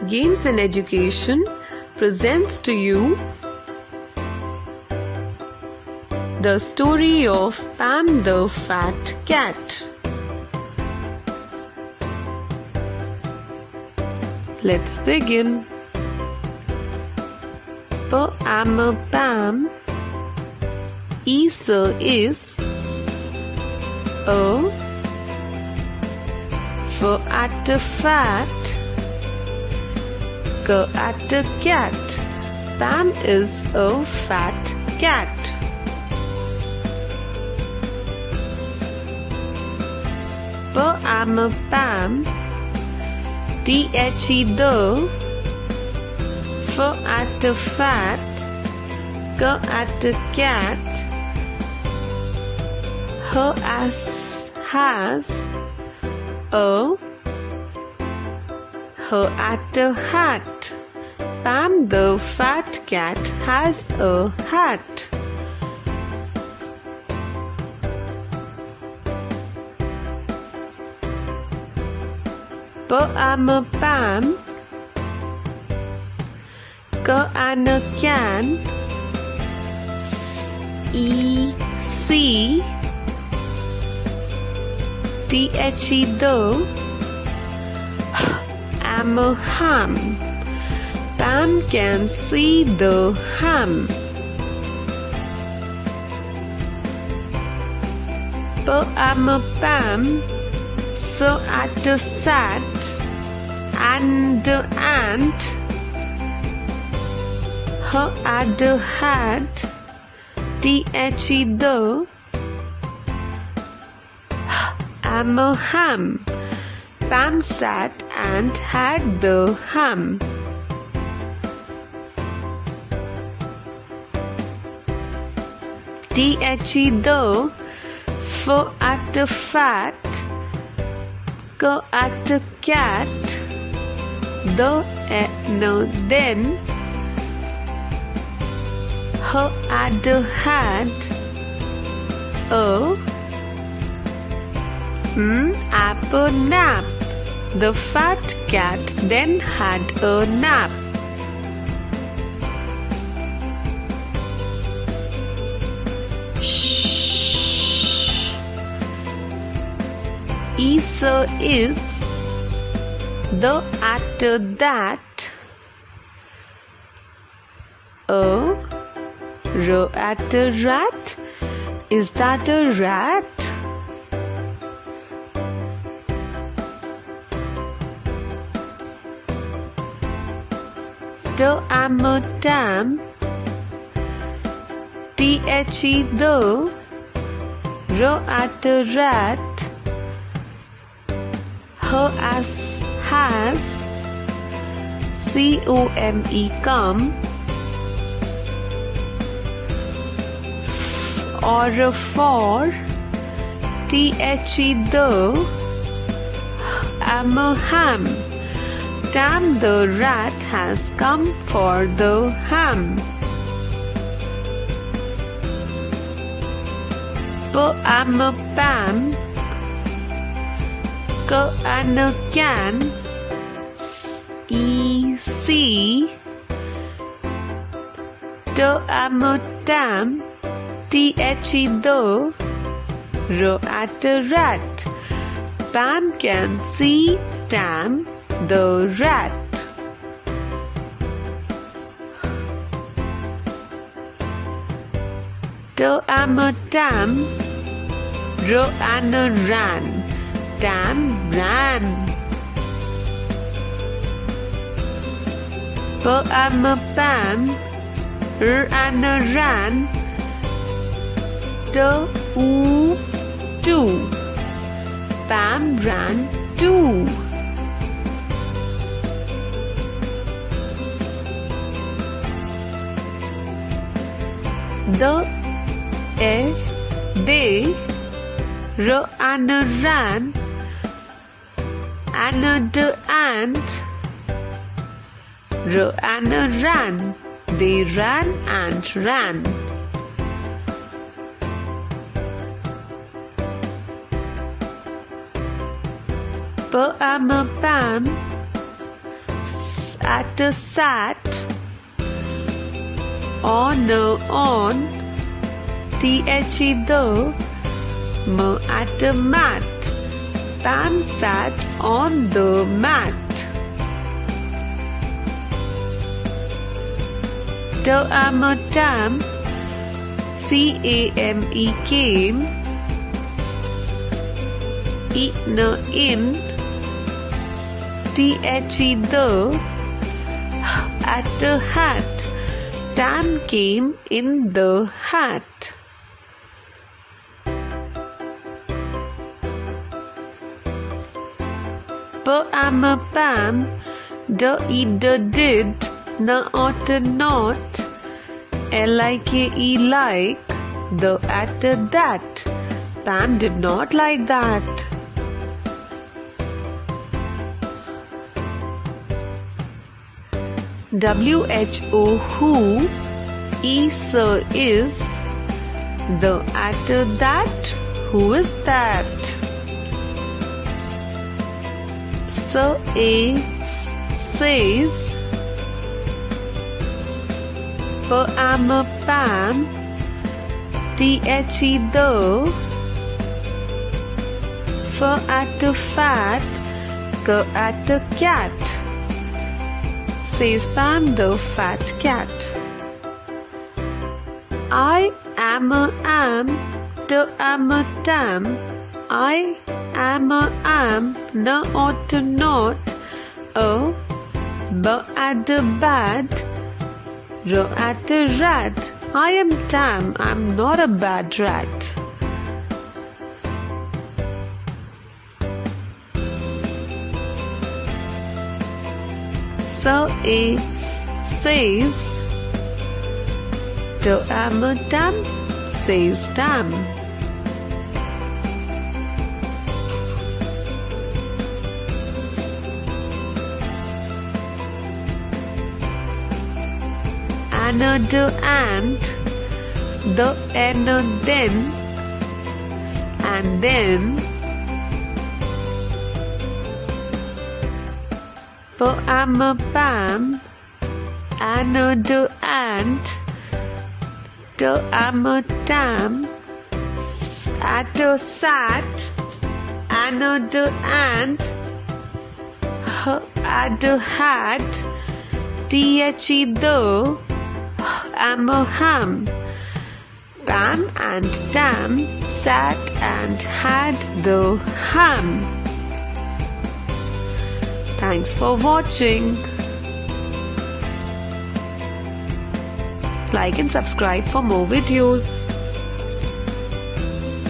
Games and Education presents to you the story of Pam the Fat Cat. Let's begin. Pam. Isa is a at a fat, at a cat. Pam is a fat cat. Pam. The at a fat, at a cat. Her ass has a at a hat. Pam the fat cat has a hat. Pam can see the am a ham. Pam can see the ham. Pam so at a sat and ant. Her at the had the am a ham. Pam sat and had the ham. The at a fat, at a cat. Then her at the had a apple nap. The fat cat then had a nap. Isa is the at that. At a rat. Is that a rat? Am a tam. The at a rat. Her ass has come. Or a for am a ham. Tam the rat has come for the ham. Pam can see am a tam. At a rat. Pam can see Tam the rat. Am a tam. Ran. Tam ran. Pam ran. Too. Pam ran too. They ran. Another ant. Ran. They ran and ran. Pam at a sat, on a on, the, the, m at a mat, Pam sat on the mat. Tam, came, came, in, the, at a hat, Tam came in the hat. Pam, did, not, like, the, at that, Pam did not like that. Who, is, the, at that, who is that? Says, Pam, the, at fat, at cat, says Pam the fat cat. I am, tam, I am, not, at bad, at rat. I am Tam, I'm not a bad rat. Says, Tam, says Tam. Another and, the, then, and then. Pam, another and, tam, at a sat, another and, at a hat, the, ham. Pam and Tam sat and had the ham. Thanks for watching. Like and subscribe for more videos.